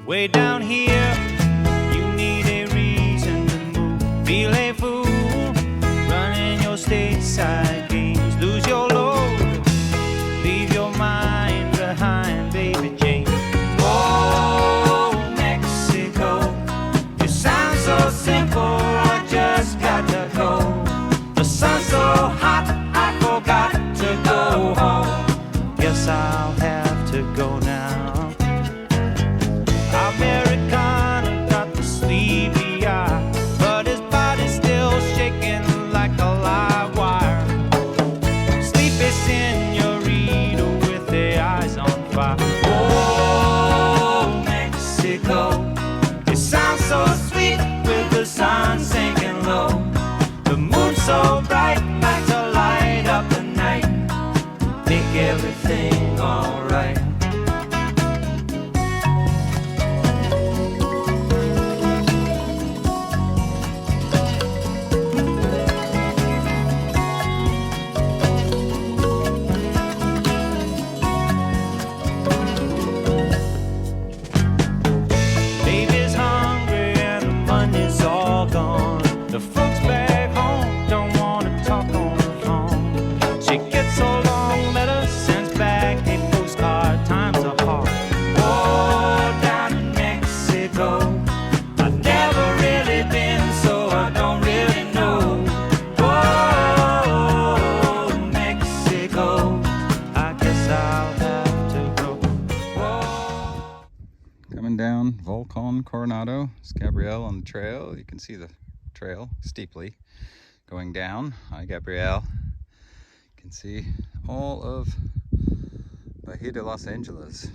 Way down here, you need a reason to move. Feel a fool, running your stateside games. Lose your load, leave your mind behind, baby Jane. Oh, Mexico, you sound so simple, I just got to go. The sun's so hot, I forgot to go home. Guess I'll have to go now. Americana got the sleepy eye, but his body's still shaking like a live wire. Sleepy senorita with their eyes on fire. Oh, Mexico, you sound so sweet with the sun sinking low. The moon's so bright, like to light up the night, make everything alright. The folks back home don't want to talk on the phone. She gets so long letters, sends back a postcard. Times are hard. Oh, down in Mexico, I've never really been, so I don't really know. Oh, Mexico, I guess I'll have to go. Oh. Coming down Volcano, Coronado. It's Gabrielle on the trail. You can see the trail steeply going down. Hi Gabrielle. You can see all of Bahia de Los Angeles.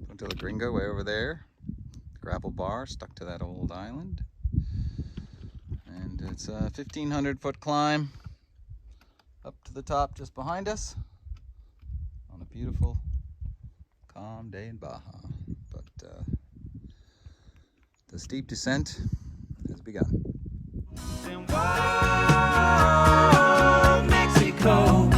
Punta la Gringa way over there. Gravel bar stuck to that old island. And it's a 1,500-foot climb up to the top just behind us on a beautiful calm day in Baja. But the steep descent has begun. Whoa, Mexico.